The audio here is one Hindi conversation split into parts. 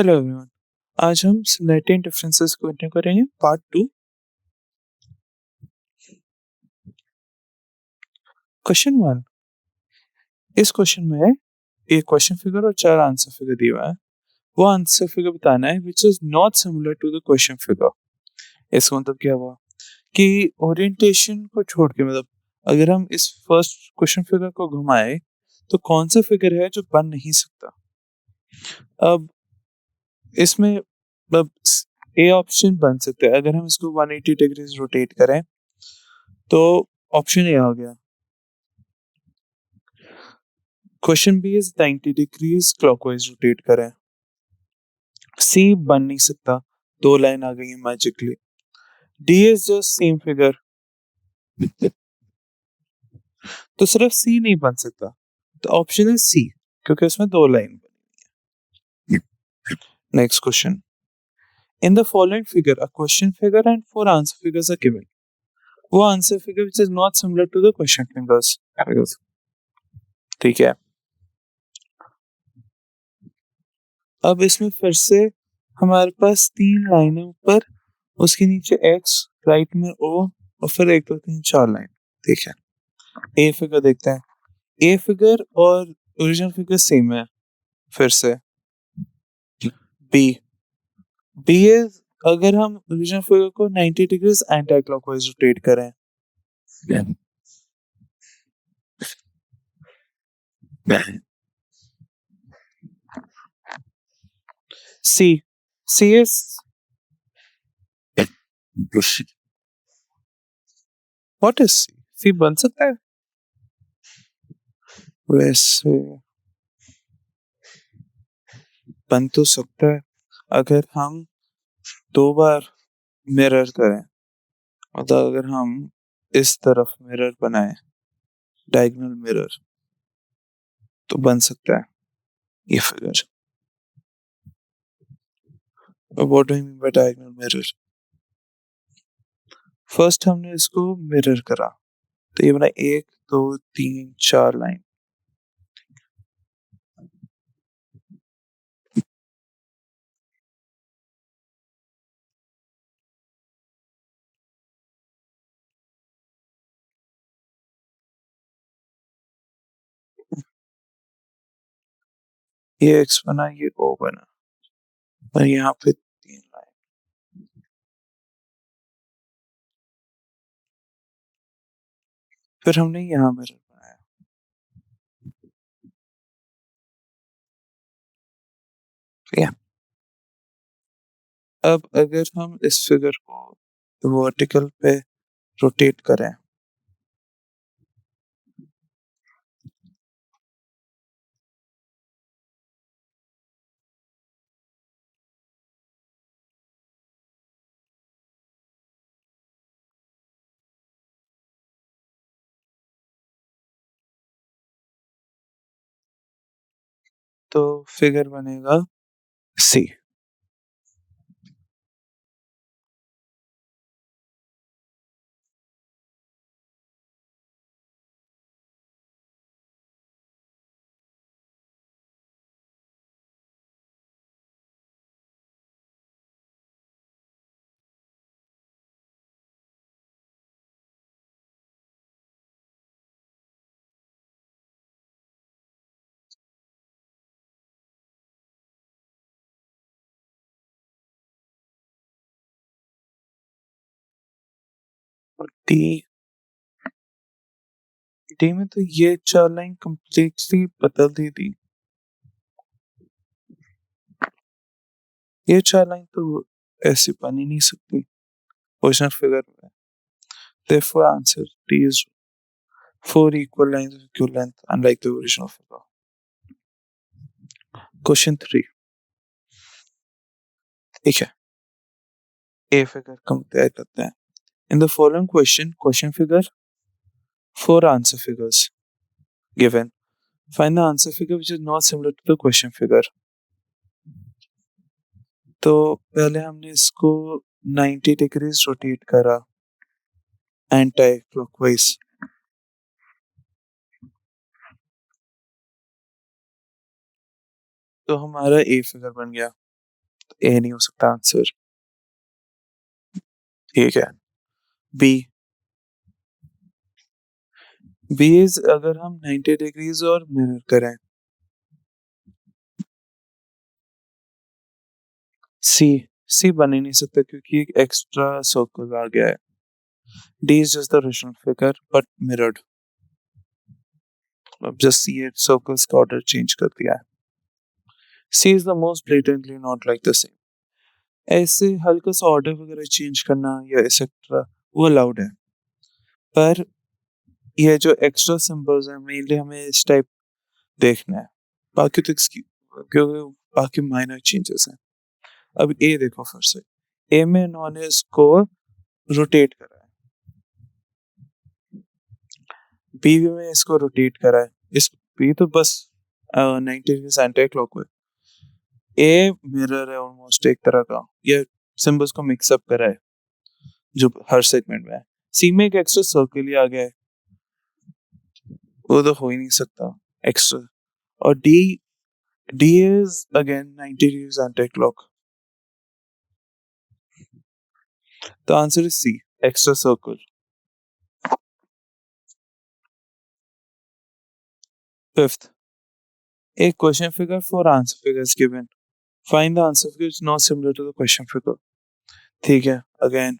Hello everyone. आज हम सिमिलैरिटी एंड डिफरेंसेस को कंटिन्यू करेंगे पार्ट 2। क्वेश्चन 1। इस क्वेश्चन में एक क्वेश्चन फिगर और 4 आंसर फिगर दिए हुए हैं। वो आंसर फिगर बताना है which is not similar to the question figure. इसका मतलब क्या हुआ कि ओरिएंटेशन को छोड़ के मतलब अगर हम इस फर्स्ट क्वेश्चन फिगर को घुमाए तो कौन सा फिगर है जो बन नहीं सकता। अब इसमें अब ए ऑप्शन बन सकता है अगर हम इसको 180 डिग्रीज रोटेट करें तो ऑप्शन ए आ गया। Question B is 90 degrees clockwise rotate करें। सी बन नहीं सकता, दो लाइन आ गई है magically. D is just same figure, तो सिर्फ सी नहीं बन सकता, तो ऑप्शन है सी क्योंकि उसमें दो लाइन बनी। Next question. In the following figure a question figure and four answer figures are given. वो answer figure which is not similar to the question figures. ठीक है। अब इसमें फिर से हमारे पास तीन लाइनें ऊपर, उसके नीचे एक्स, राइट में ओ, और फिर एक दो तीन चार लाइन। ठीक है। ए फिगर देखते हैं। ए फिगर और ओरिजिनल फिगर सेम है। फिर से बी। बी इज अगर हम ओरिजिनल फिगर को 90 डिग्रीज एंटी क्लॉकवाइज रोटेट करें। सी। सी इज व्हाट इज सी? सी बन सकता है वैसे, बन तो सकता है अगर हम दो बार मिरर करें। मतलब अगर हम इस तरफ मिरर बनाए, डायगोनल मिरर, तो बन सकता है ये figure. What do you mean by diagonal mirror? First हमने इसको मिरर करा तो ये बना एक दो तीन चार लाइन। ये एक्स बना, ये ओ बना, और यहाँ पे तीन लाइन। फिर हमने यहाँ मिरर बनाया। ठीक है। अब अगर हम इस फिगर को वर्टिकल पे रोटेट करें तो फिगर बनेगा सी। और डी। डी में तो ये चार लाइन कंप्लीटली बदल दी थी। ये चार लाइन तो ऐसी बन ही नहीं सकती ओरिजिनल फिगर में। Therefore, answer D is four equal lines of equal length, unlike the original figure. Question 3. ठीक है। A figure कंपेयर करते हैं। In the following question figure, four answer figures given. Find the answer figure which is not similar to the question figure. तो पहले हमने इसको 90 डिग्रीज रोटेट करा एंटी क्लॉकवाइज। तो हमारा ए फिगर बन गया। ए नहीं हो सकता आंसर। ठीक है, बी। बी इज अगर हम 90 डिग्रीज और मिरर करें। सी। सी बन ही नहीं सकता क्योंकि एक एक्स्ट्रा सर्कल आ गया है। D is just the original figure but mirrored. अब जस्ट सी एट सर्कल्स का ऑर्डर चेंज कर दिया है। C is the most blatantly not like the same. ऐसे हल्का सा ऑर्डर वगैरह चेंज करना या एक्सेट्रा वो अलाउड है, पर ये जो एक्स्ट्रा सिंबल्स हैं मेनली हमें इस टाइप देखना है। बाकी तो क्योंकि बाकी माइनर चेंजेस हैं। अब ए देखो फिर से, ए में इन्होंने इसको रोटेट करा है, बी में इसको रोटेट करा है। इस बी तो बस 90 degree anti clockwise. A mirror है ऑलमोस्ट एक तरह का, ये सिंबल्स को मिक्सअप करा है जो हर सेगमेंट में है। सी में एक एक्स्ट्रा सर्कल ही आ गया है, वो तो हो ही नहीं सकता एक्स्ट्रा। और D, D is again 90 degrees anti clock. तो answer is C, extra circle. Fifth, a question figure for answer figures given. Find the answer figure is not similar to the question figure. ठीक है, अगेन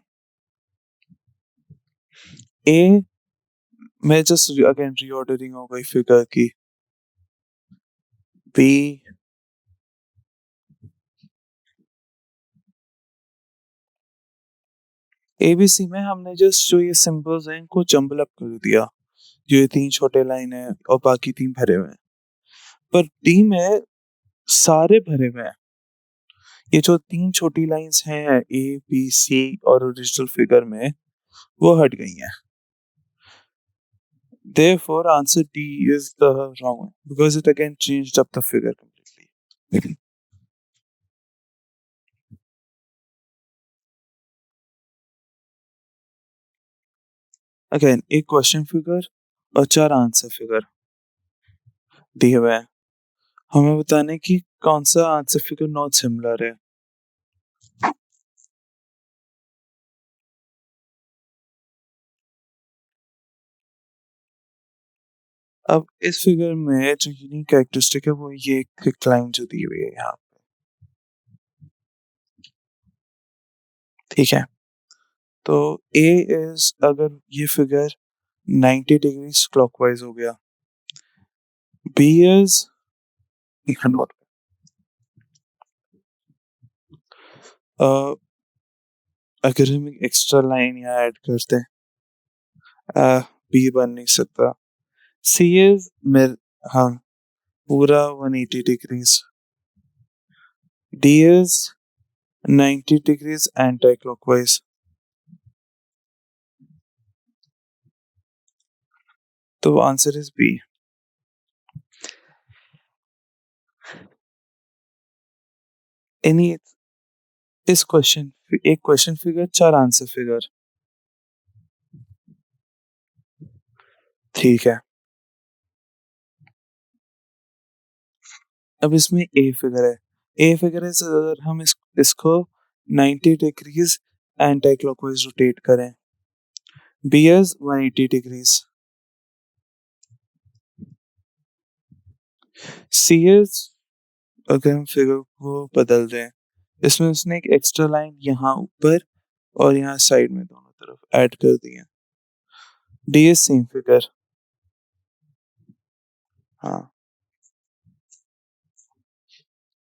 ए में जस्ट अगेन रीऑर्डरिंग हो गई फिगर की। बी, ए बी सी में हमने जस्ट जो ये सिंबल्स हैं इनको जंबल अप कर दिया, जो ये तीन छोटे लाइन है और बाकी तीन भरे हुए हैं। पर डी में सारे भरे हुए हैं, ये जो तीन छोटी लाइंस हैं ए बी सी और ओरिजिनल फिगर में वो हट गई हैं। Therefore, answer D is the wrong one because it again changed up the figure completely. Again, एक क्वेश्चन फिगर और चार आंसर फिगर दिए हुए हैं। हमें बताने की कौन सा आंसर फिगर नॉट सिमिलर है। अब इस फिगर में जो यूनिक कैरेक्टरिस्टिक है वो ये एक लाइन जो दी हुई है यहाँ पे, ठीक है। तो ए इज अगर ये फिगर 90 डिग्रीज क्लॉकवाइज हो गया, बी इज नॉट, अगर हम एक्स्ट्रा लाइन यहाँ ऐड करते हैं बी बन नहीं सकता। सी इज मिर, हाँ पूरा 180 degrees. D is 90 degrees anti clockwise. तो आंसर इज बी। एनी इस क्वेश्चन, एक क्वेश्चन फिगर चार आंसर फिगर, ठीक है। अब इसमें ए फिगर है, ए फिगर है अगर हम इसको 90 डिग्रीज एंटी क्लॉकवाइज रोटेट करें, B is 180 degrees. C is, अगर हम फिगर को बदल दें, इसमें उसने एक एक्स्ट्रा लाइन यहाँ ऊपर और यहाँ साइड में दोनों तरफ ऐड कर दी है। डी इज सेम फिगर, हाँ।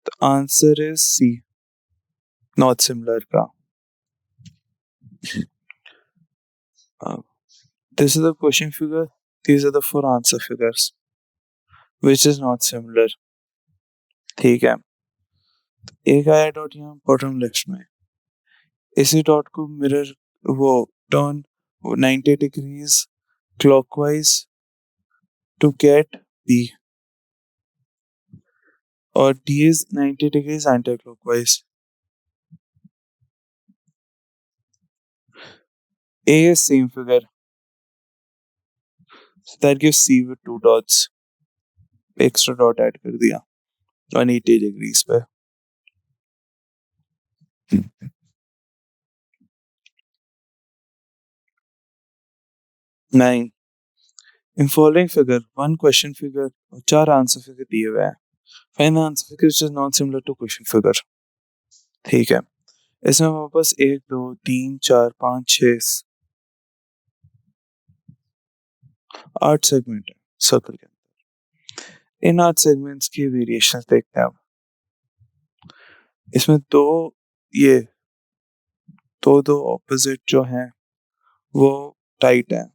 तो answer is C, not similar का। This is the question figure, these are the four answer figures which is not similar, ठीक है। एक आया डॉट यहाँ बॉटम लेफ्ट में, इसी डॉट को मिरर वो turn 90 degrees clockwise to get B, और D is 90 degrees anti clockwise. A is same figure, so that gives C with two dots, extra dot add कर दिया 180 डिग्रीज पे। 9. In following figure, one question figure और 4 आंसर फिगर दिए हुए हैं. Find the answer figure which is not similar to question figure. ठीक है. इसमें हमारे पास 1 2 3 4 5 6 8 सेगमेंट है सर्कल के अंदर. इन 8 सेगमेंट्स की वेरिएशंस देखते हैं अब. इसमें ये दो ऑपोजिट जो हैं वो टाइट हैं,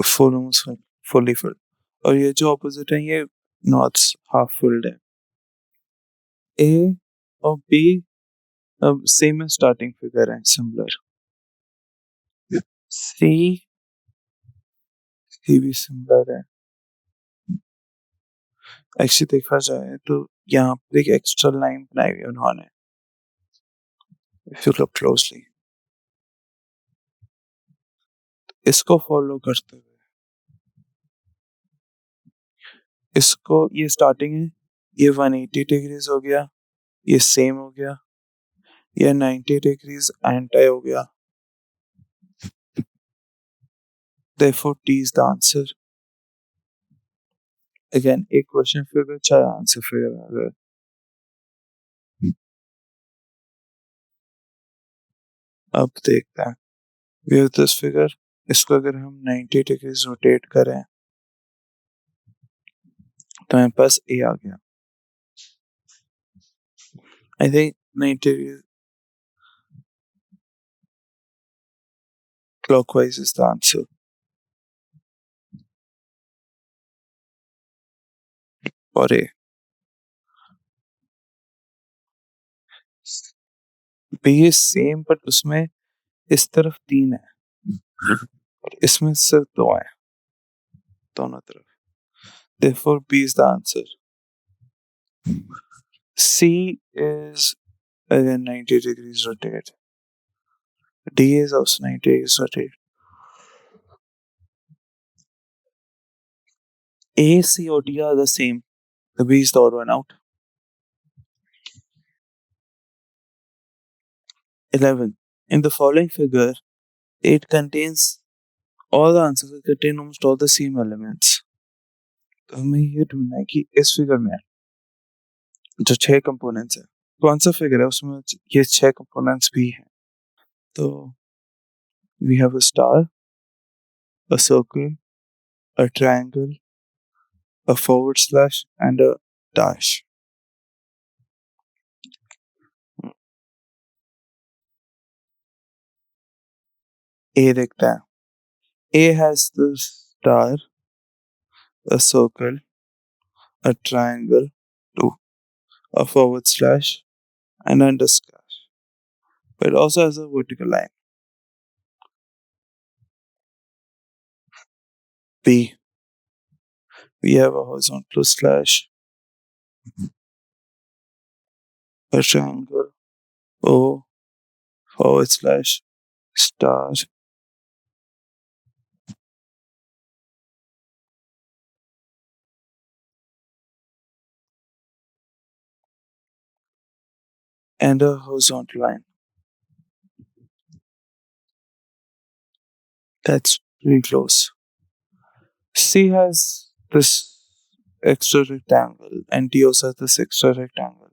फुली फिल्ड, और ये जो ऑपोजिट हैं ये नॉट्स हाफ फिल्ड है. ए और बी अब सेम स्टार्टिंग फिगर है, सिमिलर. सी भी सिमिलर है. एक्चुअली देखा जाए तो यहाँ पर एक एक्स्ट्रा लाइन बनाई हुई है उन्होंने, इफ यू लुक क्लोजली. इसको फॉलो करते हुए इसको, ये स्टार्टिंग है, ये 180 डिग्रीज हो गया, ये सेम हो गया, ये 90 डिग्रीज एंटी हो गया. Therefore, T is the answer. Again, एक क्वेश्चन फिगर 4 आंसर फिगर आ गए. अब देखते हैं. We have this figure. इसको अगर हम 90 डिग्रीज रोटेट करें तो हमारे पास A आ गया. I think 90 degrees clockwise is the answer. और A. B is same but उसमें इस तरफ 3 है और इसमें सिर्फ 2 है दोनों तरफ. Therefore, B is the answer. C is again 90 degrees rotate. D is also 90 degrees rotate. A, C, or D are the same. The B is the odd one out. 11. In the following figure, it contains all the answers that contain almost all the same elements. तो हमें ये ढूंढना है कि इस फिगर में जो 6 कंपोनेंट्स है कौन सा फिगर है उसमें ये 6 कंपोनेंट्स भी हैं. तो we have a star, a circle, a triangle, a forward slash and a dash. A देखते हैं. A has the star, a circle, a triangle, 2, a forward slash and underscore. But it also has a vertical line. B. We have a horizontal slash, a triangle, O, forward slash, star, and a horizontal line. That's pretty close. C has this extra rectangle and D also has this extra rectangle.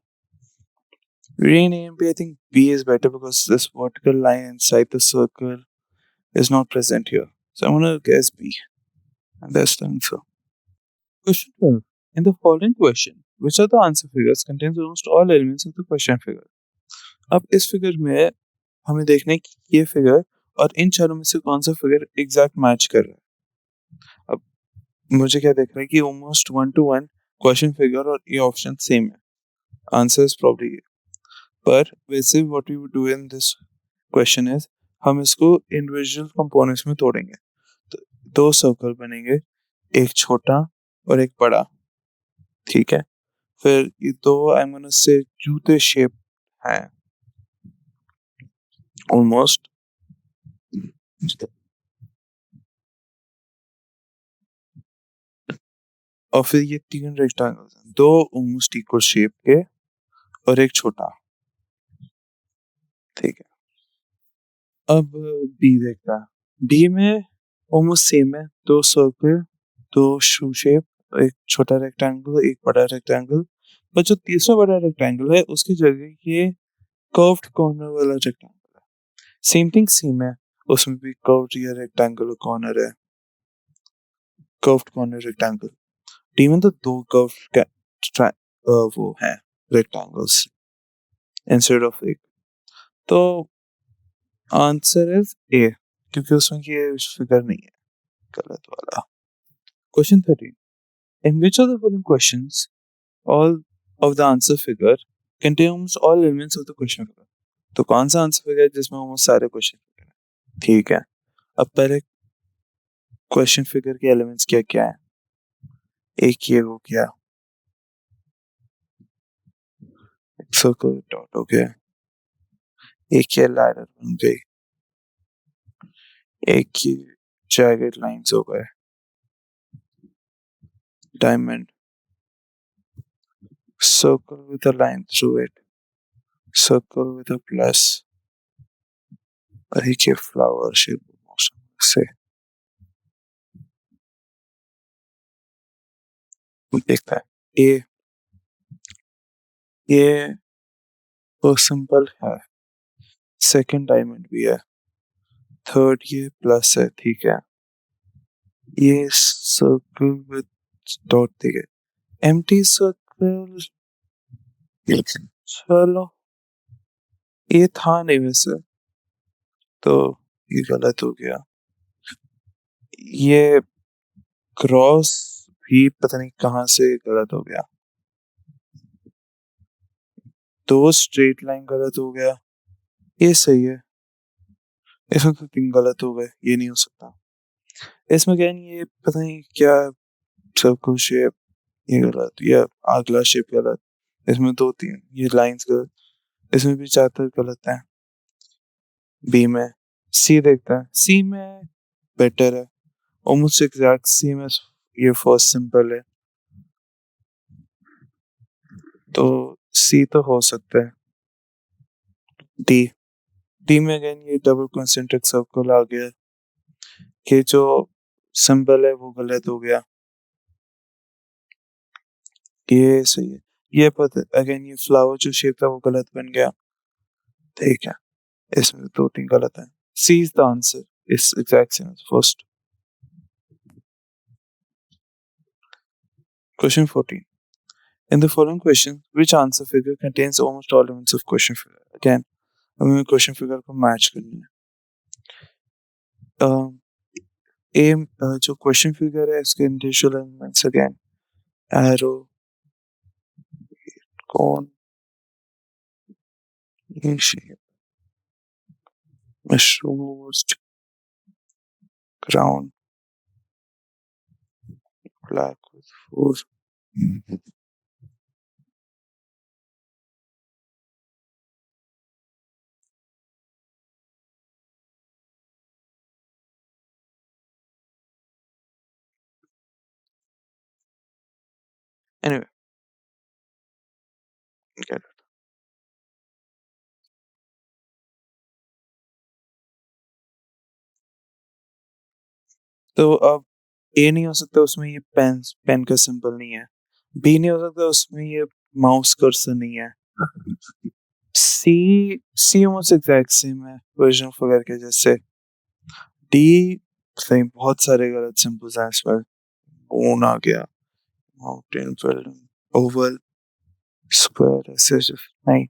Rename B, I think B is better because this vertical line inside the circle is not present here. So I'm gonna guess B. And that's the answer. Question 12. In the following question, which of the answer figures contains almost all elements of the question figure? अब इस फिगर में हमें देखना है कि ये फिगर और इन चारों में से कौन सा फिगर एग्जैक्ट मैच कर रहा है. अब मुझे क्या देख रहा है कि ऑलमोस्ट 1 to 1 क्वेश्चन फिगर और ये ऑप्शन सेम है. आंसर इज प्रॉब्ली ये. पर वैसे what we would do in this question is हम इसको इंडिविजुअल कंपोनेंट्स में तोड़ेंगे. तो 2 सर्कल बनेंगे, एक छोटा और एक बड़ा. ठीक है. फिर ये 2 एमोन से जूते शेप हैं ऑलमोस्ट. और फिर ये 3 रेक्टेंगल्स हैं, 2 ऑलमोस्ट इक्वल शेप के और एक छोटा. ठीक है. अब बी देखता है. बी में ऑलमोस्ट सेम है, दो सर्कल, दो शू शेप, एक छोटा रेक्टेंगल, एक बड़ा रेक्टेंगल, पर जो तीसरा बड़ा रेक्टेंगल है उसकी जगह ये कर्व्ड कॉर्नर वाला रेक्टेंगल है। सेम थिंग सेम है, उसमें भी कर्व्ड या रेक्टेंगल कॉर्नर है, कर्व्ड कॉर्नर रेक्टेंगल। डी में तो दो कर्व्ड वो है रेक्टेंगल्स इंस्टेड ऑफ एक। तो आंसर इज ए, क्योंकि उसमें ये फिगर नहीं है, गलत वाला। Question 13, in which of the following questions all of the answer figure contains all elements of the question figure? तो कौन सा आंसर फिगर है जिसमें वो सारे क्वेश्चन फिगर है? ठीक है, अब पहले क्वेश्चन फिगर के एलिमेंट्स क्या क्या है। एक ये हो गया, सर्कल डॉट हो गया, एक ये लैडर बन गई, एक ये जैगेड लाइंस हो गए, diamond, circle with a line through it, circle with a plus, और एक ये फ्लावर शेप से। देखता है ये तो सिंपल है, सेकंड डायमंड भी है, थर्ड ये प्लस है, ठीक है, ये सर्कल विद डॉट दिखे, एम्प्टी सर्कल, चलो ये था नहीं वैसे, तो ये गलत हो गया। ये क्रॉस भी पता नहीं कहाँ से गलत हो गया, दो स्ट्रेट लाइन गलत हो गया, ये सही है, इसमें तो तीन गलत हो गए, ये नहीं हो सकता। इसमें क्या नहीं, ये पता नहीं क्या सर्कल शेप ये गलत, या अगला शेप गलत, इसमें दो तीन ये लाइंस गलत, इसमें भी चार तक गलत है। बी में, सी देखते हैं, सी में बेटर है, ऑलमोस्ट एग्जैक्ट सी में ये फर्स्ट सिंपल है, तो सी तो हो सकता है। डी, डी में अगेन ये डबल कंसेंट्रिक सर्कल आ गया, कि जो सिंबल है वो गलत हो गया, ये सही है, ये पता अगेन ये फ्लावर जो शेप था वो गलत बन गया, ठीक है, इसमें दो तीन गलत है, सी इज द आंसर, इस exact same first. Question 14, in the following question which answer figure contains almost all elements of question figure? Again हमें क्वेश्चन फिगर को मैच करना है। जो क्वेश्चन फिगर है इसके इंडिविजुअल एलिमेंट्स अगेन एरो, कौन, ये shape, mushroom roast, crown, black with four, anyway get it. तो अब ए नहीं हो सकता, उसमें ये पेन का सिंबल नहीं है, बी नहीं हो सकता, उसमें ये माउस कर्सर नहीं है, सी, सी ऑलमोस्ट एग्जैक्ट सेम है वर्जन फिगर के जैसे, डी सही, बहुत सारे गलत सिंबल्स हैं इसमें, मून आ गया, माउंटेन, बिल्डिंग, ओवल, स्क्वायर, ऐसे नहीं,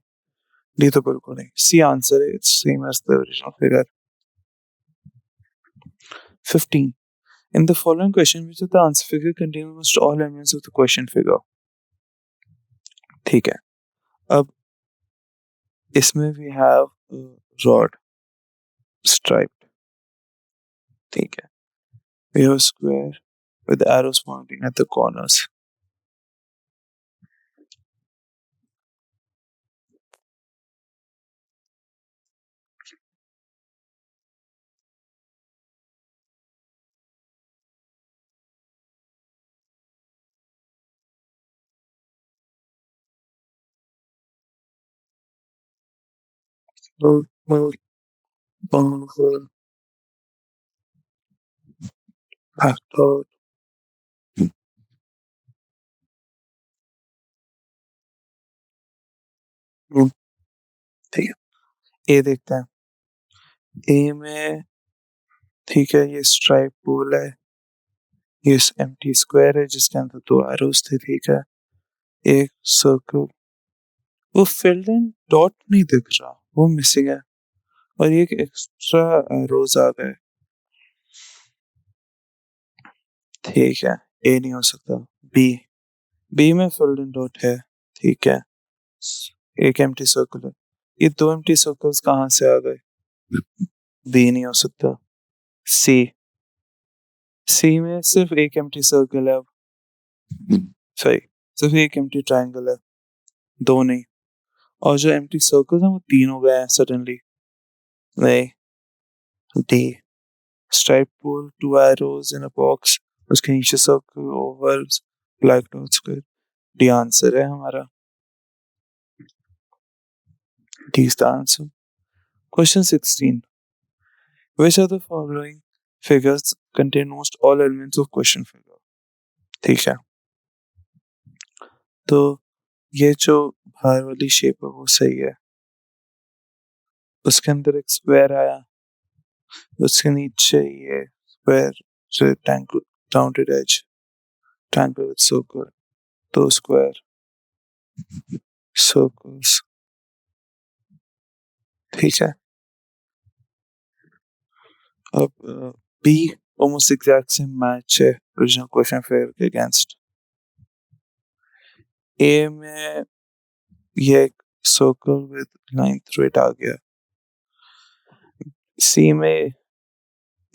डी तो बिल्कुल नहीं, सी आंसर है, it's same as the original figure. 15, in the following question which of the answer figure contains almost all elements of the question figure? ठीक है, अब इसमें we have rod striped, ठीक है, we have square with arrows pointing at the corners, well, well, तो ठीक है, ए देखते हैं। ए में ठीक है, ये स्ट्राइप पूल है, ये एम्प्टी स्क्वायर है जिसके अंदर दो एरोज थे, ठीक है। एक सर्कल, वो फिल्ड इन डॉट नहीं दिख रहा, वो मिसिंग है, और ये एक एक्स्ट्रा एरोज आ गए, ठीक है। ए नहीं हो सकता। बी, बी में फिल्ड इन डॉट है, ठीक है। एक एम्प्टी सर्कल है, ये दो एम्प्टी सर्कल्स कहाँ से आ गए? बी नहीं हो सकता। सी, सी में सिर्फ एक एम्प्टी सर्कल है, अब सही, सिर्फ एक एम्प्टी ट्रायंगल है, दो नहीं। और जो एम्प्टी सर्कल्स हैं वो तीन हो गए हैं सडनली। नहीं। D, stripe pole, two arrows in a box, उसके नीचे circle, ovals, black dots, D answer है हमारा। D is the answer. Question 16. Which of the following figures contain most all elements of question figure? ठीक है, तो ये जो बाहर वाली शेप है वो सही है, उसके अंदर एक स्क्वायर आया, उसके नीचे ये square, rectangle, rounded edge, triangle with circle, दो स्क्वायर, सर्कल्स, ठीक है। अब B almost exact same match है ओरिजिनल क्वेश्चन फिगर के अगेंस्ट। ए में ये एक circle with line through it आ गया, सी में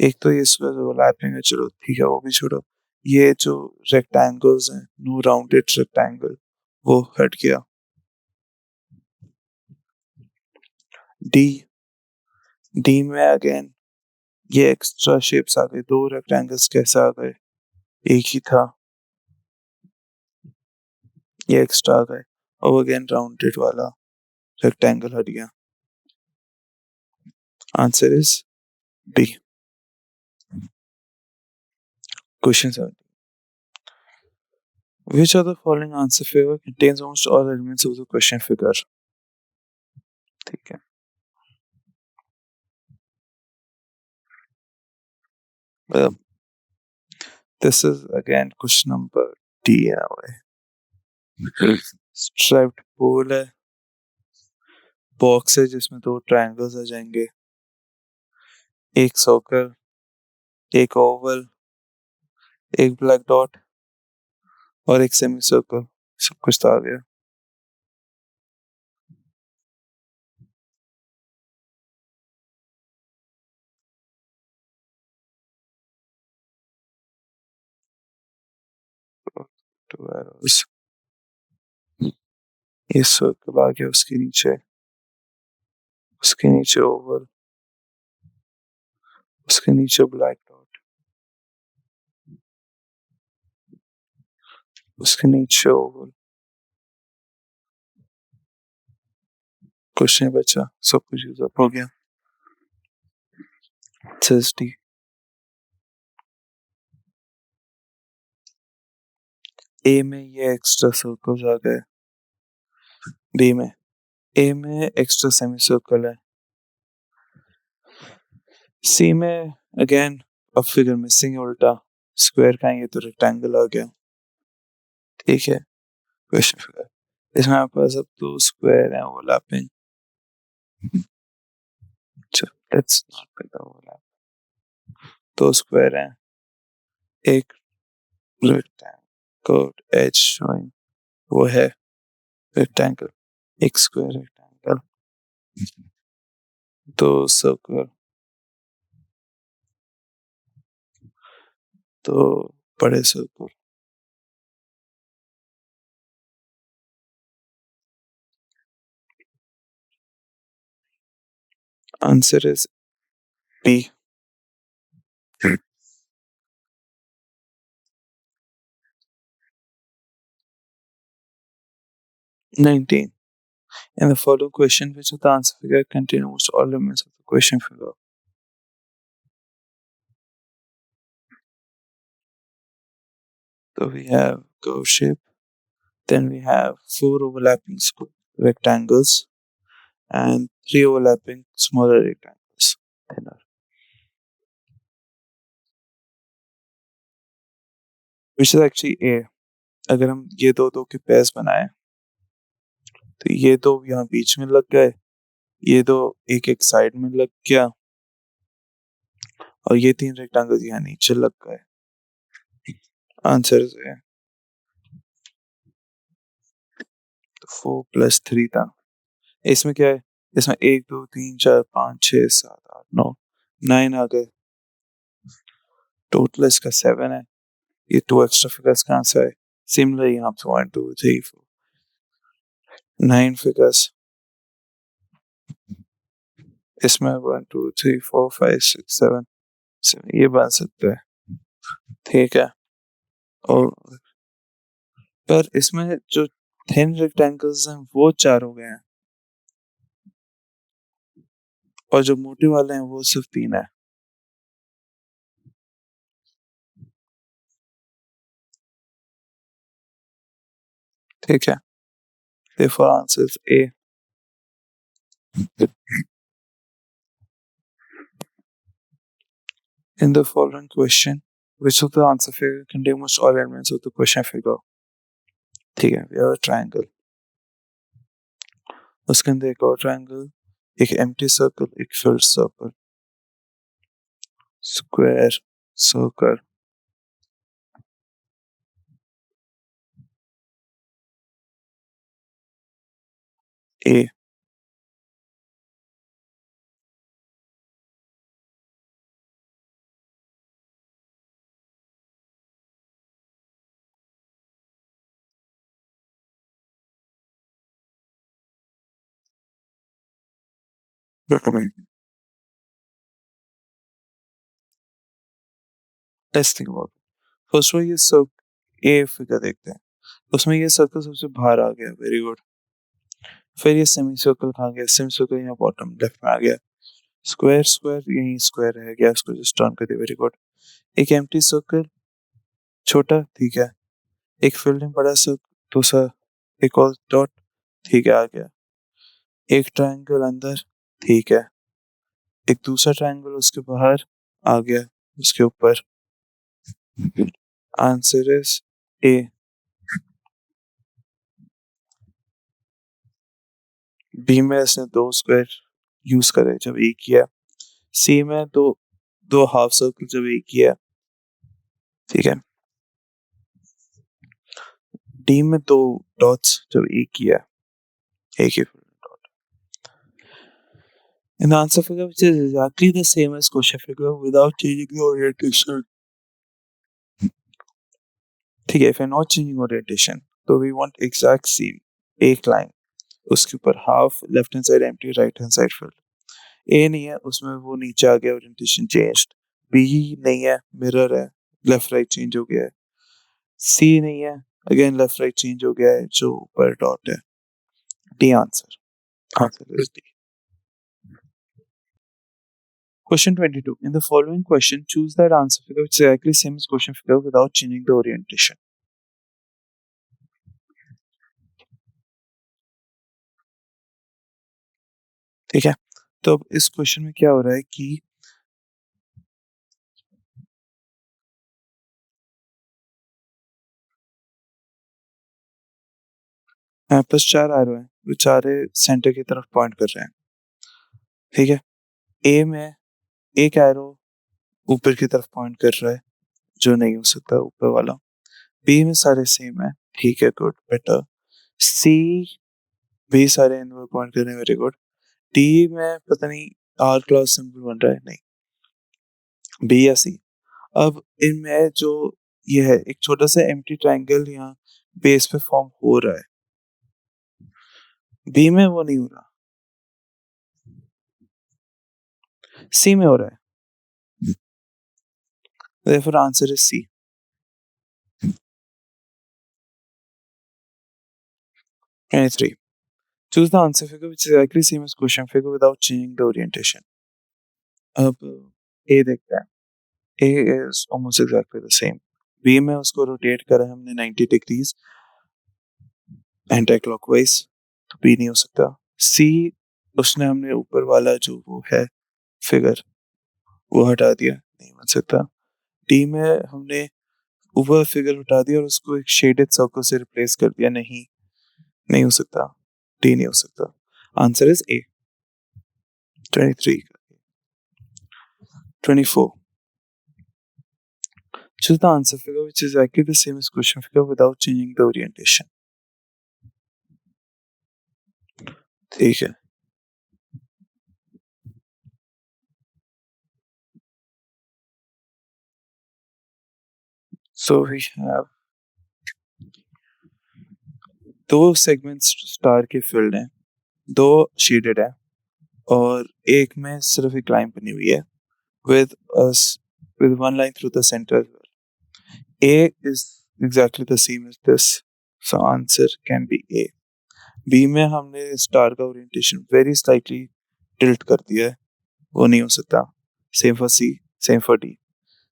एक तो ये स्क्वायर ओवरलैपिंग है, चलो ठीक है वो भी छोड़ो, ये जो रेक्टेंगल्स हैं, नो राउंडेड रेक्टेंगल, वो हट गया। डी, डी में अगेन ये एक्स्ट्रा शेप्स आ गए, दो रेक्टेंगल्स कैसे आ गए, एक ही था, ये एक्स्ट्रा आ गए, और अगेन राउंडेड वाला रेक्टेंगल हट गया। Answer is B. Question 7. Which of the following answer figure contains almost all elements of the question figure? ठीक है, well, this is again question number D in a way. Striped pole है, बॉक्स है जिसमें दो ट्रायंगल्स आ जाएंगे, एक सर्कल, एक ओवल, एक ब्लैक डॉट, और एक सेमी सर्कल, सब कुछ तो आ गया। टू एरोज, ये सर्कल आ गया, उसके नीचे ओवल, उसके नीचे ब्लैक डॉट, उसके नीचे ओवल, कुछ नहीं बचा, सब कुछ यूज अप हो गया। थर्सडी, ए में ये एक्स्ट्रा सर्कल्स आ गए, बी में, ए में एक्स्ट्रा सेमी सर्कल है, सी में अगेन अब फिगर मिसिंग है, उल्टा स्क्वायर का है, ये तो रेक्टेंगल आ गया, ठीक है। क्वेश्चन फिगर, इसमें आपके पास अब दो स्क्वायर हैं overlapping, let's not pick the overlap, दो स्क्वायर हैं, एक रेक्टेंगल एज शोइंग, वो है रेक्टेंगल, एक स्क्वायर रेक्टेंगल, दो सर्कल, दो बड़े circle. Answer is B. 19. In the following question, which of the answer figure contain almost all elements of the question figure? So we have curve shape. Then we have 4 overlapping rectangles and 3 overlapping smaller rectangles. Thinner. Which is actually A. अगर हम ये दो के पेयर्स बनाए तो ये दो यहाँ बीच में लग गए, ये दो एक एक साइड में लग गया और ये 3 रेक्टेंगल यहाँ नीचे लग गए. आंसर है 4 + 3 था. इसमें क्या है? इसमें 1 2 3 4 5 6 7 8 9 9 आ गए. टोटल इसका 7 है. ये 2 एक्स्ट्रा फिगर्स कहाँ से आए? सिमिलरली यहाँ पे 1 2 3 4 9 फिगर्स. इसमें 1 2 3 4 5 6 7 ये बन सकता है. ठीक है. और पर इसमें जो थिन रेक्टेंगल्स हैं वो 4 हो गए हैं और जो मोटे वाले हैं वो सिर्फ 3 है. ठीक है. Therefore answer is A. In the following question, which of the answer figure contain most all elements of the question figure? ठीक है. We have a triangle. उसके अंदर एक और triangle, एक empty circle, एक filled circle, square, circle. A. Recommend. Let's think about it. First one ये A figure देखते हैं. उसमें ये सर्कल सबसे बाहर आ गया. Very good. फिर ये सेमी सर्कल कहाँ गया? सेमी सर्कल यहाँ बॉटम लेफ्ट में आ गया. स्क्वायर स्क्वायर यहीं स्क्वायर रह गया. इसको जस्ट टर्न कर दिया. Very good. एक एम्प्टी सर्कल छोटा. ठीक है. एक फिल्ड में बड़ा सा दूसरा एक और डॉट. ठीक है. आ गया. एक ट्रायंगल अंदर. ठीक है. एक दूसरा ट्रायंगल उसके बाहर आ गया उसके ऊपर. Answer is a. बी में इसने 2 स्क्वायर यूज करे जब एक किया. सी में दो हाफ सर्कल जब एक किया. ठीक है. डी में 2 डॉट्स जब एक किया. एक ही dot. And the answer figure which is exactly the same as question figure without changing the orientation. ठीक है. If you're not changing orientation, तो we want exact same. एक लाइन उसके ऊपर half left hand side empty right hand side filled. A नहीं है उसमें वो नीचे आ गया. Orientation changed. बी नहीं है मिरर है. लेफ्ट राइट चेंज हो गया है. सी नहीं है अगेन लेफ्ट राइट चेंज हो गया है जो ऊपर डॉट है. D answer. Answer is D. Question 22. In the following question, choose that answer figure which is exactly same as question figure without changing the orientation. ठीक है. तो अब इस क्वेश्चन में क्या हो रहा है कि यहाँ पर 4 एरो हैं वो चारे सेंटर की तरफ पॉइंट कर रहे हैं. ठीक है. ए में एक एरो ऊपर की तरफ पॉइंट कर रहा है जो नहीं हो सकता ऊपर वाला. बी में सारे सेम है. ठीक है. गुड. बेटर. सी भी सारे इनवर्ड पॉइंट कर रहे हैं. Very good. डी में पता नहीं आर क्लॉज सिंबल बन रहा है. नहीं. बी या सी. अब इनमें जो ये है एक छोटा सा एम्प्टी ट्रायंगल यहाँ बेस पे फॉर्म हो रहा है. बी में वो नहीं हो रहा. सी में हो रहा है. Therefore answer is C. 23. Choose the answer figure which is exactly same as question figure without changing the orientation. अब A देखते हैं. A is almost exactly the same. B में उसको रोटेट करा हमने 90 डिग्रीज एंटी क्लॉकवाइज, तो बी नहीं हो सकता। सी उसने हमने ऊपर वाला जो वो है फिगर वो हटा दिया, नहीं बन सकता। डी में हमने ऊपर फिगर हटा दिया और उसको एक शेडेड सर्कल से रिप्लेस कर दिया, नहीं नहीं हो सकता, डी नहीं हो सकता। Answer is a. 23 24 choose the answer figure which is exactly the same as question figure without changing the orientation। ठीक है, so we have दो सेगमेंट्स स्टार के फील्ड हैं, दो शेडेड है और एक में सिर्फ एक लाइन बनी हुई है with us with one line through the center as well। A is exactly the same as this, so answer can be A। B में हमने स्टार का ओरिएंटेशन वेरी स्लाइटली टिल्ट कर दिया है, वो नहीं हो सकता। Same for C, same for D.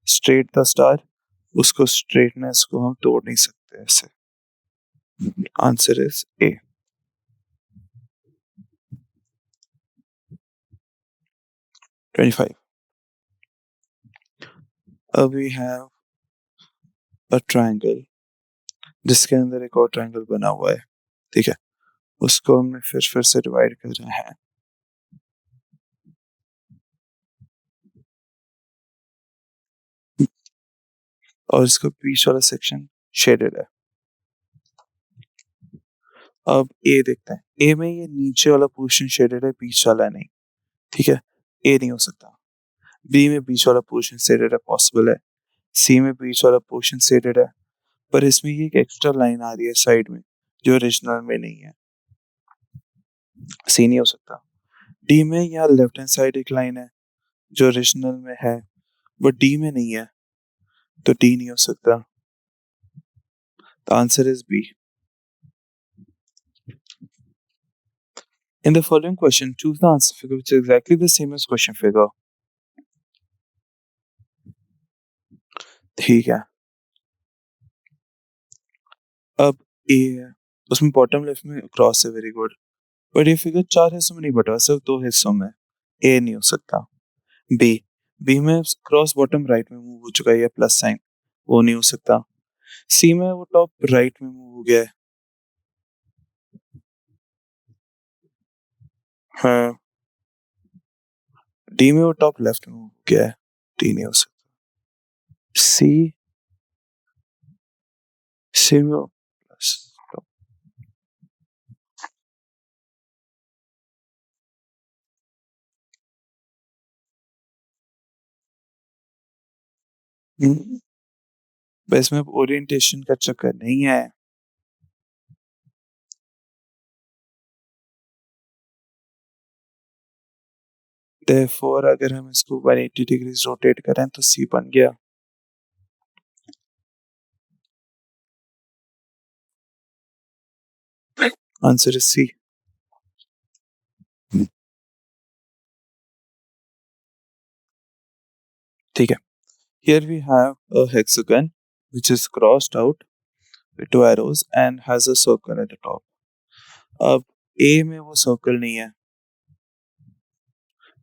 Straight the star, उसको स्ट्रेटनेस को हम तोड़ नहीं सकते ऐसे। Answer is a. 25 अब वी हैव अ ट्रायंगल जिसके अंदर एक और ट्रायंगल बना हुआ है, ठीक है, उसको हमने फिर से डिवाइड कर रहे हैं। और इसका बीच वाला सेक्शन शेडेड है। अब ए देखते हैं, ए में ये नीचे वाला पोर्शन शेडेड है, बीच वाला नहीं, ठीक है, ए नहीं हो सकता। बी में बीच वाला पोर्शन शेडेड है, पॉसिबल है। सी में बीच वाला पोर्शन शेडेड है, पर इसमें ये एक एक्स्ट्रा लाइन आ रही है साइड में जो ओरिजिनल में नहीं है, सी नहीं हो सकता। डी में यहाँ लेफ्ट हैंड साइड एक लाइन है जो ओरिजिनल में है बट डी में नहीं है, तो डी नहीं हो सकता। The answer is B. In the following question, choose the answer figure which is exactly the same as question figure। ठीक है, अब ए है, उसमें बॉटम लेफ्ट में क्रॉस है, वेरी गुड, बट ये फिगर चार हिस्सों में नहीं बटा, सिर्फ दो हिस्सों में, ए नहीं हो सकता। बी, बी में क्रॉस बॉटम राइट में मूव हो चुका है, प्लस साइन, वो नहीं हो सकता। सी में वो टॉप राइट में मूव हो गया है, हाँ। डी में वो टॉप लेफ्ट में मूव हो गया है, डी नहीं हो सकता। सी, सी में प्लस टॉप, बस में ओरिएंटेशन का चक्कर नहीं है। Therefore अगर हम इसको 180 डिग्रीज रोटेट करें तो सी बन गया। Answer is C. ठीक है, here we have a hexagon which is crossed out with two arrows and has a circle at the top। अब A में वो सर्कल नहीं है,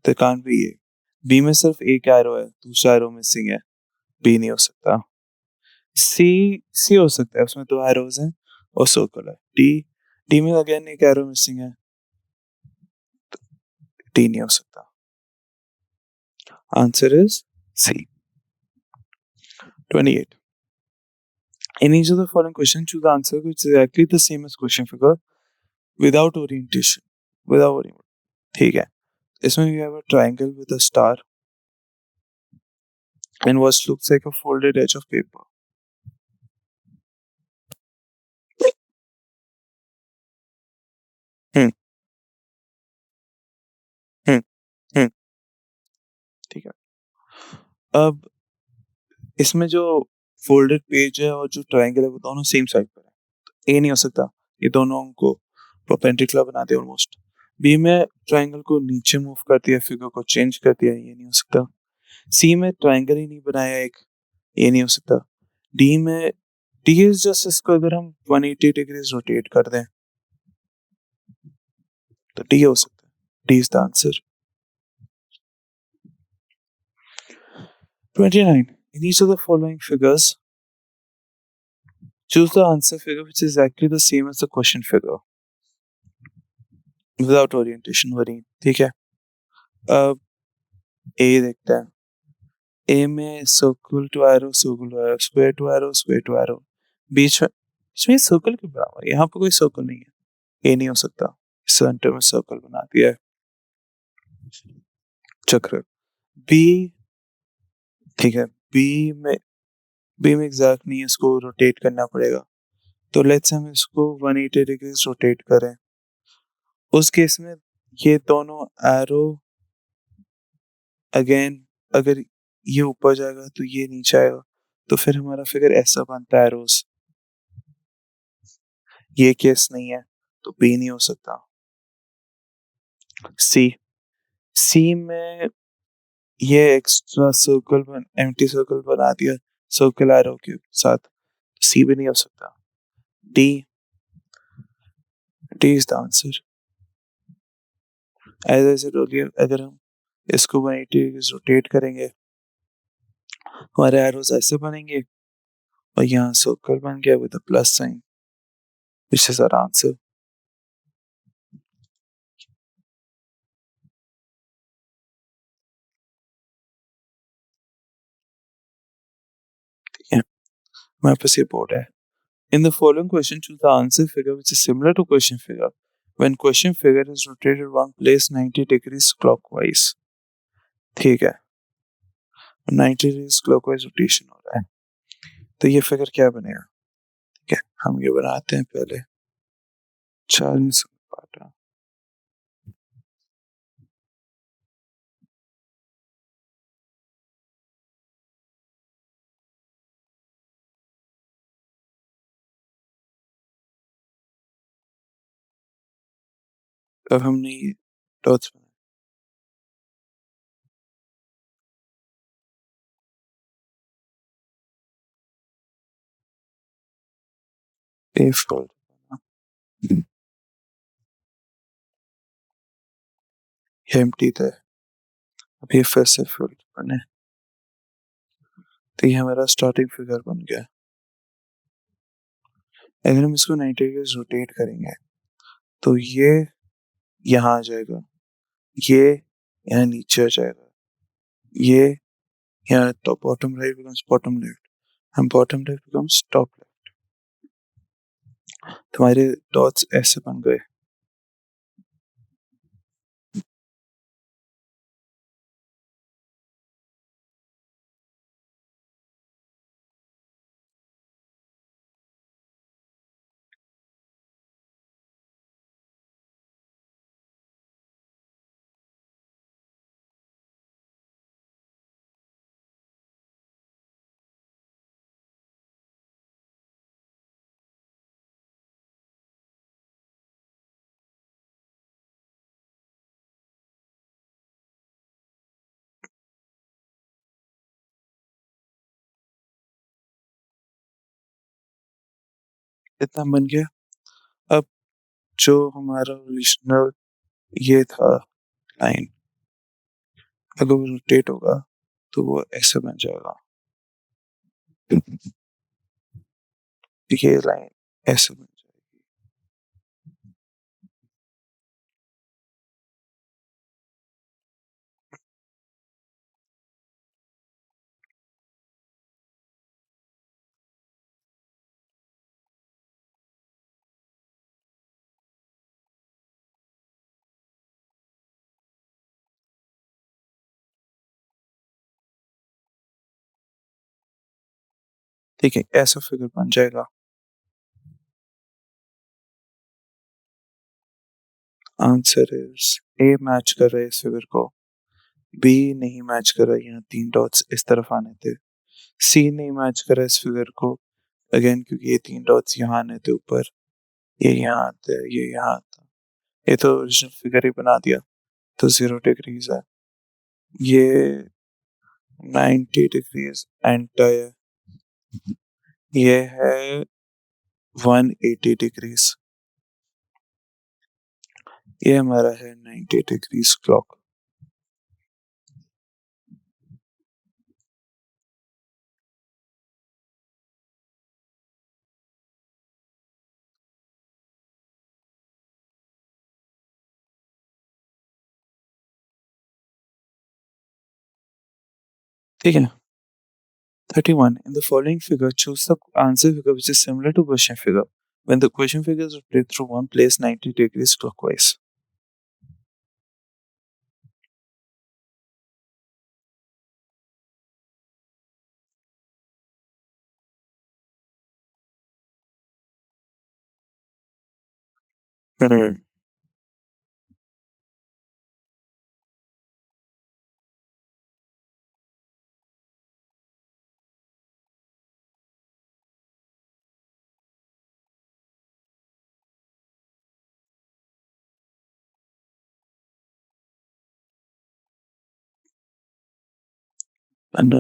तो can't be A। B में सिर्फ एक एरो है, दूसरा एरो मिसिंग है, B नहीं हो सकता। C, C हो सकता है, उसमें दो एरोज हैं और सर्कल है। D, D में अगेन एक एरो मिसिंग है, D नहीं हो सकता। Answer is C। 28 in each of the following questions choose the answer which is exactly the same as question figure without orientation, without orientation। ठीक है, इसमें we have a triangle with a star and what looks like a folded edge of paper। हम्म हम्म हम्म ठीक है, अब इसमें जो फोल्डेड पेज है और जो ट्रायंगल है वो दोनों सेम साइड पर है, ए नहीं हो सकता, ये दोनों को परपेंडिकुलर बनाते हैं ऑलमोस्ट। बी में ट्रायंगल को नीचे मूव कर दिया, फिगर को चेंज कर दिया, ये नहीं हो सकता। सी में ट्रायंगल ही नहीं बनाया एक, ये नहीं हो सकता। डी में डी इज जस्ट, इसको अगर हम 180 डिग्रीज रोटेट कर दें तो डी हो सकता है। D is the answer. 29. In each of the following figures, choose the answer figure which is exactly the same as the question figure without orientation worry। ठीक है, अब ए देखते हैं। ए में circle to arrow, circle to arrow, square to arrow, square to arrow, बीच में सर्कल के बराबर, यहाँ पे कोई सर्कल नहीं है, ए नहीं हो सकता, सेंटर में सर्कल बना दिया है, चक्र। बी, ठीक है, बी में एग्जैक्ट नहीं है, इसको रोटेट करना पड़ेगा, तो लेट्स हम इसको 180 डिग्रीज रोटेट करें। उस केस में ये दोनों एरो अगेन, अगर ये ऊपर जाएगा तो ये नीचे आएगा, तो फिर हमारा फिगर ऐसा बनता है एरोस। ये केस नहीं है तो बी नहीं हो सकता। सी में ये एक्स्ट्रा सर्कल एम्प्टी सर्कल बना दिया सर्कल एरो के साथ, सी भी नहीं हो सकता। D is the answer. As I said earlier, अगर हम इसको 180 डिग्री रोटेट करेंगे, हमारे एरोस ऐसे बनेंगे और यहाँ सर्कल बन गया with a plus sign, which is our answer. हमारे पास ये बोर्ड है। In the following question, choose the answer figure which is similar to question figure when question figure is rotated one place 90 degrees clockwise। ठीक है, 90 degrees clockwise rotation हो रहा है, तो ये फिगर क्या बनेगा? ठीक है, हम ये बनाते हैं पहले 40 पार्ट। अब हमने ये डॉट्स बनाए, फोल्ड ये एम्प्टी था, अब ये फिर से फोल्ड बने, तो ये हमारा स्टार्टिंग फिगर बन गया। अगर हम इसको 90 डिग्री रोटेट करेंगे तो ये यहाँ आ जाएगा, ये यहाँ नीचे आ जाएगा, ये यहाँ top bottom right becomes bottom left, and bottom left becomes top left। तुम्हारे डॉट्स ऐसे बन गए। इतना बन गया। अब जो हमारा ओरिजिनल ये था लाइन, अगर वो रोटेट होगा तो वो ऐसे बन जाएगा, ये लाइन ऐसे बन जाएगी। ठीक है, ऐसा फिगर बन जाएगा। आंसर इज ए मैच कर रहा है इस फिगर को, बी नहीं मैच कर रहा है, यहाँ 3 डॉट्स इस तरफ आने थे, सी नहीं मैच कर रहा है इस फिगर को अगेन क्योंकि ये 3 डॉट्स यहाँ आने थे ऊपर, ये यहाँ आते हैं, ये यहाँ आता है, ये तो ओरिजिनल फिगर ही बना दिया, तो 0 डिग्रीज है। ये 90 डिग्रीज एंटर है, ये है 180 डिग्रीज, ये हमारा है 90 डिग्रीज क्लॉक। ठीक है। 31. In the following figure, choose the answer figure which is similar to question figure. When the question figure is rotated through one place 90 degrees clockwise. Hmm. And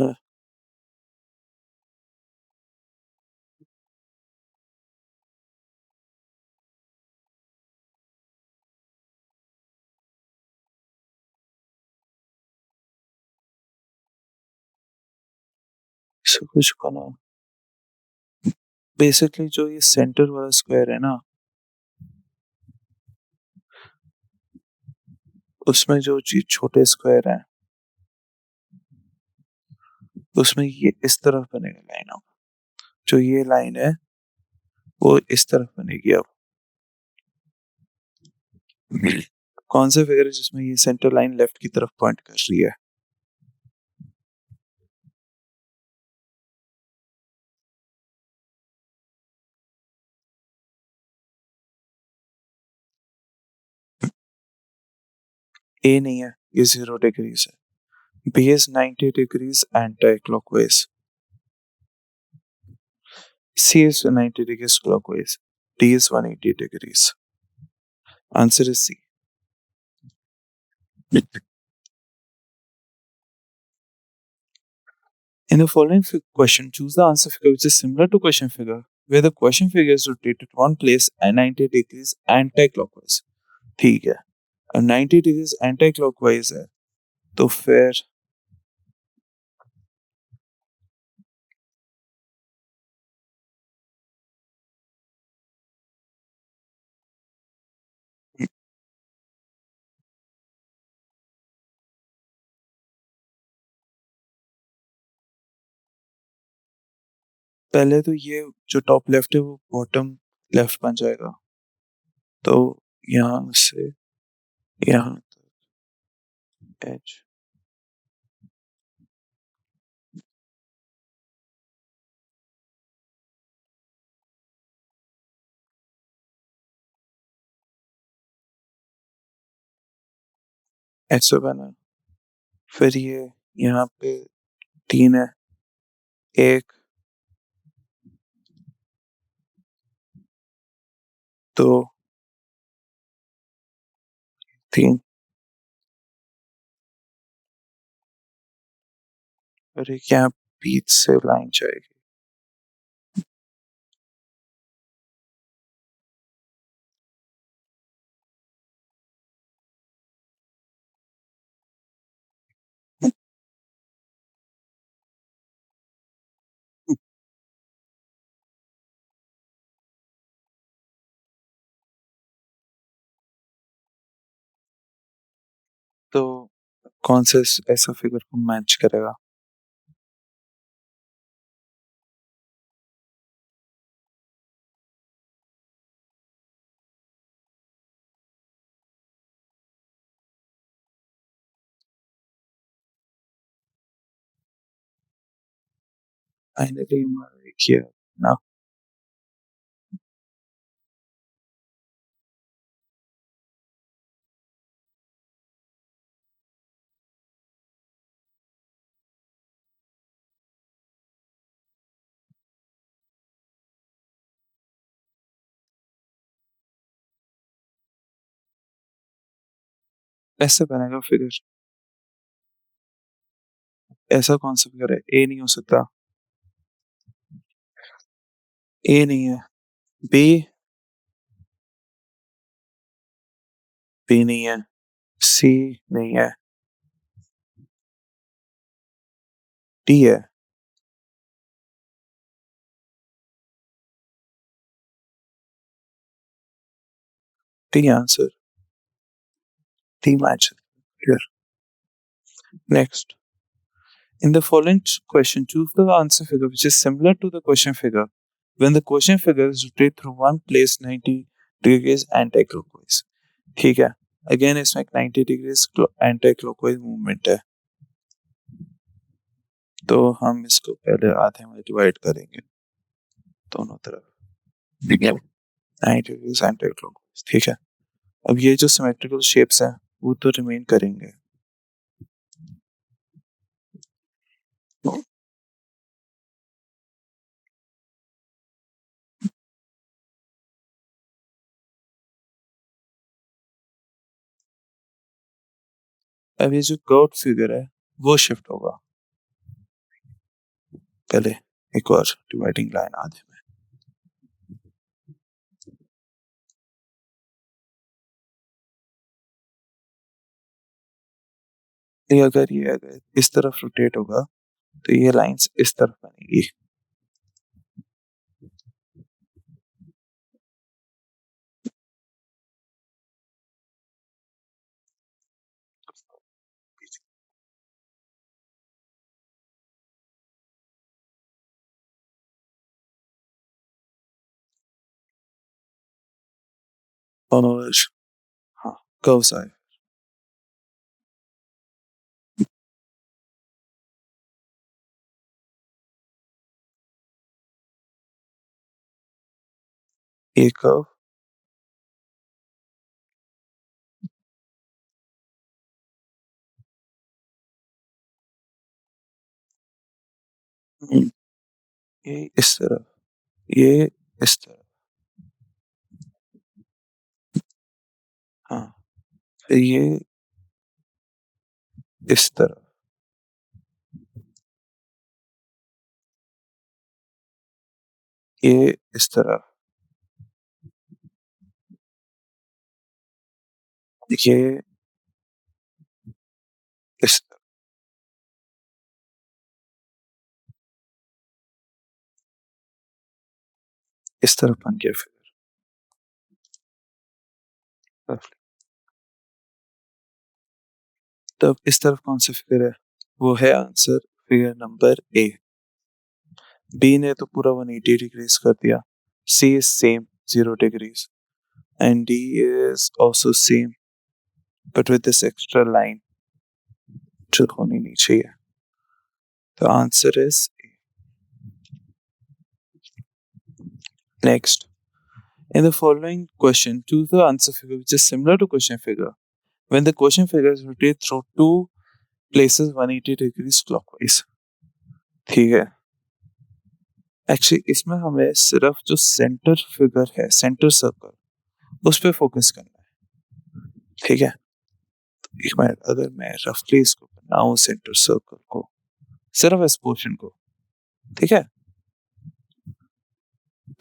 so कुछ करना, बेसिकली जो ये सेंटर वाला स्क्वायर है ना, उसमें जो चीज छोटे स्क्वायर हैं, उसमें ये इस तरफ बनेगा लाइन। अब जो ये लाइन है वो इस तरफ बनेगी। अब कौन सा फिगर है जिसमें ये सेंटर लाइन लेफ्ट की तरफ पॉइंट कर रही है? ए नहीं है, ये 0 डिग्रीज है। B is 90 degrees anti clockwise. C is 90 degrees clockwise. D is 180 degrees. Answer is C. In the following question, choose the answer figure which is similar to question figure, where the question figure is rotated one place and 90 degrees anti-clockwise. ठीक है, अब 90 degrees anti-clockwise है, तो फिर पहले तो ये जो टॉप लेफ्ट है वो बॉटम लेफ्ट बन जाएगा। तो यहाँ से यहाँ एच, ऐसा बना। फिर ये यहाँ पे 3 है, 1 2 3, और एक यहाँ बीच से लाइन जाएगी। तो कौन से ऐसा फिगर को मैच करेगा? फाइनली किया ना। ऐसे बनेगा फिगर। ऐसा कौन सा फिगर है? ए नहीं हो सकता। ए नहीं है, बी, बी नहीं है, सी नहीं है, डी है। D answer, D match. Clear. Next. In the following question, choose the answer figure which is similar to the question figure when the question figure is rotated through one place 90 degrees anti-clockwise. ठीक है, अगेन इसमें एक 90 डिग्रीज एंटी क्लॉकवाइज मूवमेंट है, तो हम इसको पहले आधे में डिवाइड करेंगे दोनों तरफ, ठीक है, 90 डिग्रीज एंटी क्लॉकवाइज। ठीक है, अब ये जो सिमेट्रिकल शेप्स हैं वो तो रिमेन करेंगे। अब ये जो कर्व फिगर है वो शिफ्ट होगा, पहले एक और डिवाइडिंग लाइन आधे में, ये अगर इस तरफ रोटेट होगा तो ये लाइंस इस तरफ बनेगी। और हाँ, कर्व्स आए, ये कर्व, ये इस तरफ, ये इस तरफ, हाँ, फिर ये इस तरफ, ये इस तरफ, ये इस तरफ, इस तरफ बन गया फिगर। तब इस तरफ कौन सा फिगर है, वो है answer figure number A. B ने तो पूरा 180 डिग्रीज कर दिया, C is same 0 degrees and D is also same but with this extra line जो होनी नहीं चाहिए। The answer is A. Next. In the following question, choose the answer figure which is similar to question figure when the question figure is rotated through two places 180 degrees clockwise। ठीक है, एक्चुअली इसमें हमें सिर्फ जो सेंटर फिगर है, सेंटर सर्कल, उस पर फोकस करना है। ठीक है, एक मिनट, अगर मैं रफली इसको बनाऊं सेंटर सर्कल को, सिर्फ इस पोर्शन को, ठीक है,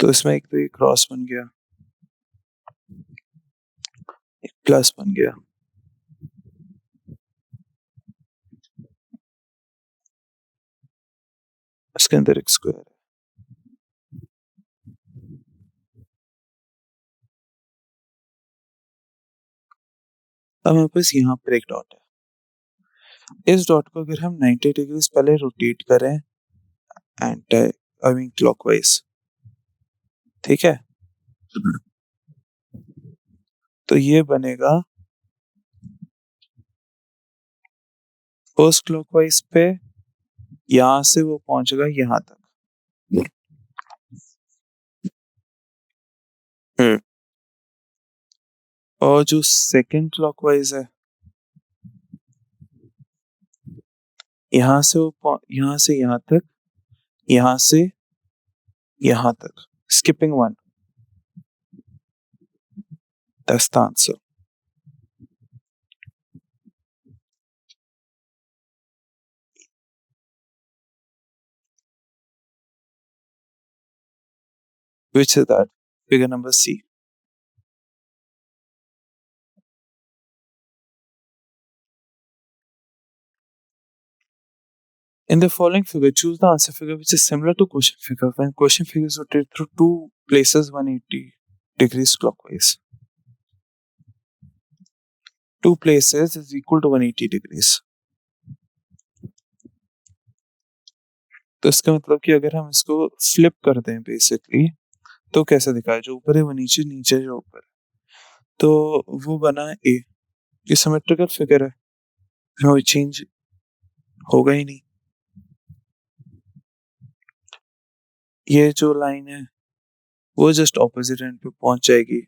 तो इसमें एक तो ये क्रॉस बन गया, एक प्लस बन गया, इसके अंदर एक स्क्वायर है, अब मेरे पास यहाँ पर एक डॉट है। इस डॉट को अगर हम 90 डिग्रीज पहले रोटेट करें एंटी आई मीन क्लॉकवाइज, ठीक है, तो ये बनेगा फर्स्ट क्लॉकवाइज पे, यहां से वो पहुंचेगा यहां तक। और जो सेकंड क्लॉकवाइज है, यहां से वो यहां से यहां तक, यहां से यहां तक, skipping one, that's the answer. Which is that? Figure number C. In the following figure, choose the answer figure which is similar to question figure when question figure is rotated through two places 180 degrees clockwise. Two places is equal to 180 degrees. तो इसका मतलब कि अगर हम इसको फ्लिप कर दें बेसिकली तो कैसे दिखाए, जो ऊपर है वो नीचे, नीचे जो ऊपर है, तो वो बना ए। ये सिमेट्रिकल फिगर है, कोई चेंज होगा ही नहीं। ये जो लाइन है वो जस्ट ऑपोजिट एंड पे पहुंच जाएगी।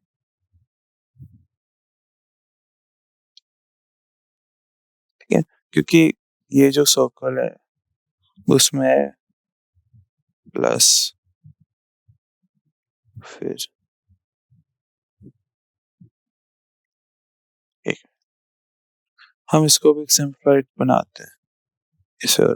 ठीक है, क्योंकि ये जो सर्कल है उसमें प्लस फिर एक, हम इसको भी सिंप्लीफाइड बनाते हैं इसे।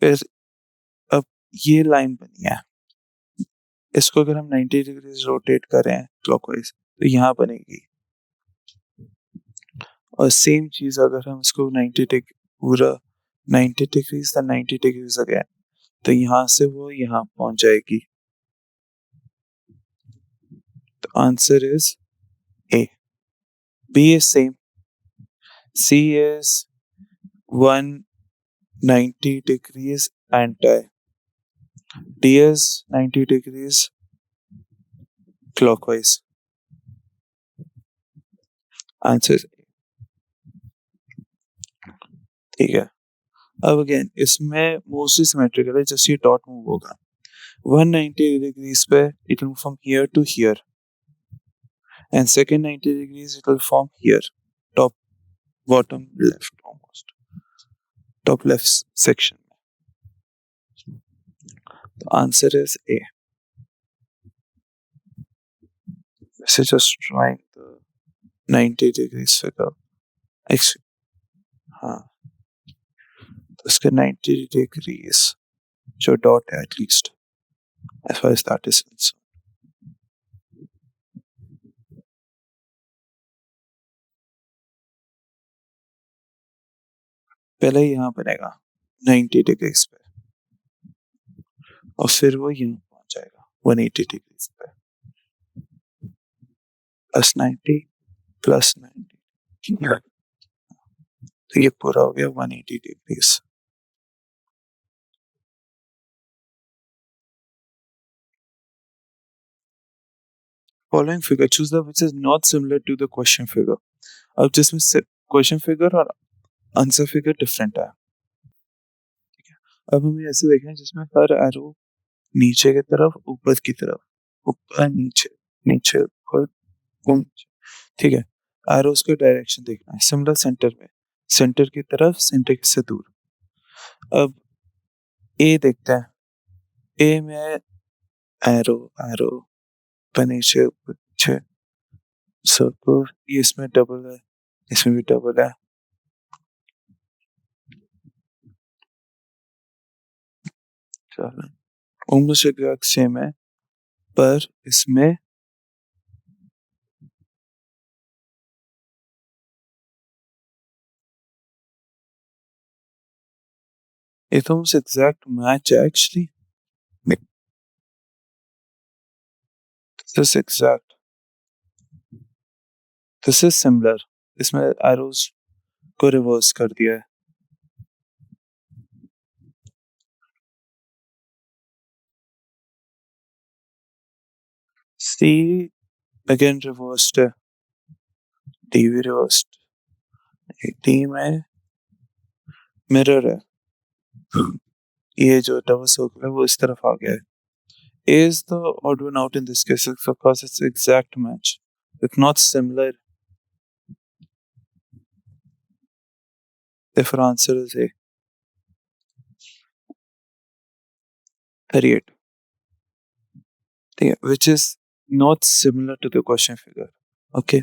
फिर अब ये लाइन बनी है, इसको अगर हम 90 डिग्री रोटेट करें क्लॉकवाइज तो यहाँ बनेगी, और सेम चीज अगर हम इसको 90 डिग्री पूरा 90 डिग्रीज या 90 डिग्रीज अगेन तो यहाँ से वो यहाँ पहुंच जाएगी। तो answer is a. B is same. C is 190 degrees anti. D is 90 degrees clockwise. Answer is A. ठीक है, अब अगेन इसमें मोस्टली सिमेट्रिकल है, जैसे ये डॉट मूव होगा 190 degrees पे it will from here to here and second 90 degrees it will form here, top bottom left, almost top left section. The answer is A. This is just drawing the 90 degrees figure. Actually, हाँ, तो इसके 90 degrees जो डॉट है at least as far as that is concerned. पहले यहाँ बनेगा 90 डिग्रीज पे और फिर वो यहाँ पहुंच जाएगा 180 डिग्रीज पे, प्लस 90 प्लस 90, तो ये पूरा हो गया 180 degrees. Following figure, choose the which is not similar to the question figure. अब जिसमें क्वेश्चन फिगर और आंसर फिगर डिफरेंट है, अब हमें ऐसे देखना है जिसमें हर एरो नीचे की तरफ, ऊपर की तरफ, ऊपर नीचे, नीचे ऊपर, नीचे, ठीक है। एरोस का डायरेक्शन देखना है, सिमिलर सेंटर में, सेंटर की तरफ, सेंटर से दूर। अब ए देखते हैं, ए में एरो एरो पर नीचे नीचे सर्कल, ये इसमें डबल है, इसमें भी डबल है, चलो ऑलमोस्ट एग्जैक्ट सेम है, पर इसमें it's almost exact match actually. This is exact. This is similar. इसमें arrows को reverse कर दिया है। C again reversed है, D भी reversed, D में mirror है, ये जो double circle है वो इस तरफ आ गया है। A is the odd one out in this case because it's exact match. It's not similar Therefore, answer is A. 38. Which is not similar to the question figure. Okay.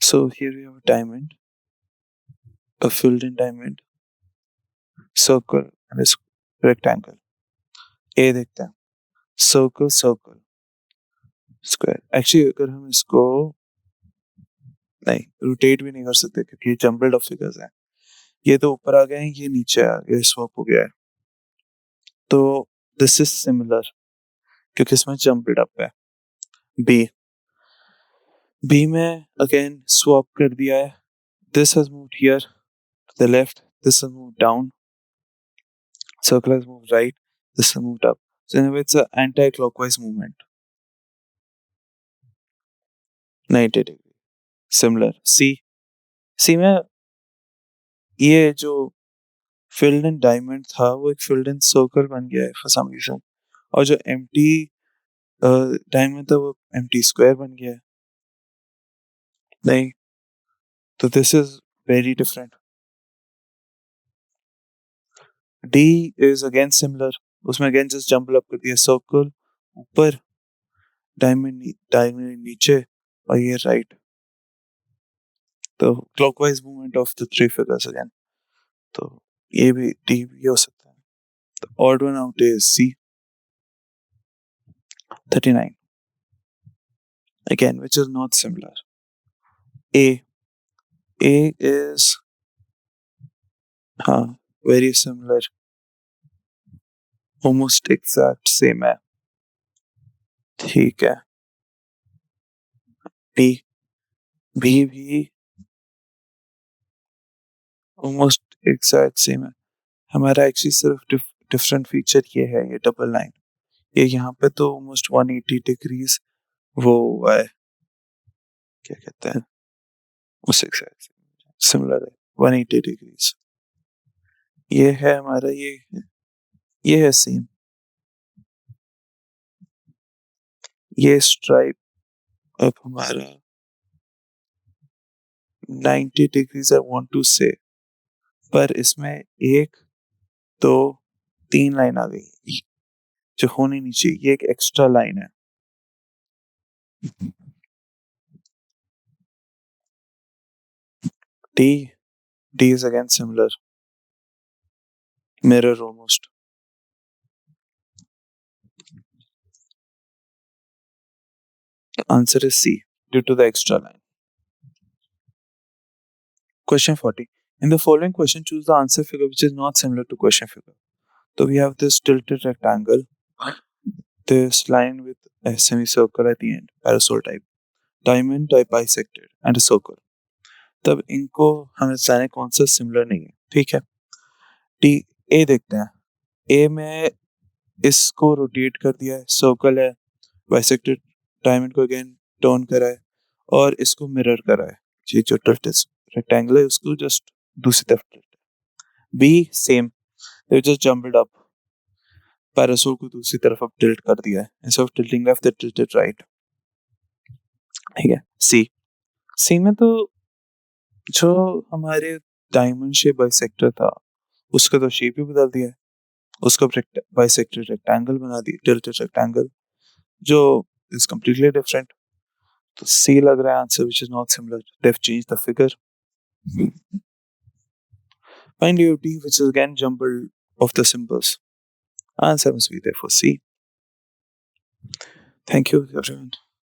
So here we have a diamond, a filled in diamond, circle and a rectangle. A देखते हैं. Circle, circle, square. Actually अगर हम इसको नहीं रोटेट भी नहीं कर सकते क्योंकि जम्बल्ड ऑफ फिगर्स हैं. ये तो ऊपर आ गए हैं, ये नीचे आ गया, स्वैप हो गया है. तो दिस इज सिमिलर क्योंकि इसमें जम्बल्ड अप है. बी में अगेन स्वैप कर दिया है. This has moved here to the left, this has moved down, circle has moved right, this has moved up. So in a way it's an anti-clockwise movement. 90 degree. Similar. C में ये जो filled in diamond था वो एक filled in circle बन गया है for some reason. और जो empty diamond था वो empty square बन गया है. नहीं. तो this is very different. D is again similar. उसमें again just jumble up कर दिया. Circle ऊपर, diamond नीचे और ये right. तो clockwise movement of the three figures again. तो ये भी D भी हो सकता है. The odd one out is C. 39. Again, which is not similar. A is very similar. Almost exact same है. ठीक है. B भी almost exact same है. हमारा एक्चुअली सिर्फ डिफरेंट फीचर ये है, ये डबल लाइन. ये यहाँ पे तो almost 180 डिग्रीज वो हुआ है, क्या कहते हैं उस एक्सैक्ट सिमिलर है 180 डिग्रीज. ये है हमारा ये है सेम. ये स्ट्राइप अब हमारा 90 डिग्रीज आई वांट टू से, पर इसमें 1 2 3 लाइन आ गई जो होनी नहीं चाहिए. ये एक एक्स्ट्रा लाइन है. D is again similar. Mirror almost. The answer is C due to the extra line. Question 40. In the following question, choose the answer figure which is not similar to question figure. So we have this tilted rectangle, this line with a semicircle at the end, parasol type, diamond type bisected, and a circle. तब इनको हमें बताने कौन सा सिमिलर नहीं है. ठीक है. A देखते हैं. A में इसको रोटेट कर दिया है, सर्कल है, बाइसेक्टेड डायमंड को अगेन टर्न करा है और इसको मिरर करा है. ये जो टिल्ट रेक्टेंगल है उसको जस्ट दूसरी तरफ टिल्ट है. B same, they just jumbled up, parasol को दूसरी तरफ अब टिल्ट कर दिया है. Instead of tilting left they tilted right. ठीक है. C में तो जो हमारे डायमंड शेप बाइसेक्टर था उसका तो शेप ही बदल दिया है. उसको बाइसेक्टेड रेक्टेंगल बना दी, टिल्टेड रेक्टेंगल, जो is completely different. तो C लग रहा है answer which is not similar. They've changed the figure. Find UT which is again jumble of the symbols. Answer must be therefore C. Thank you everyone.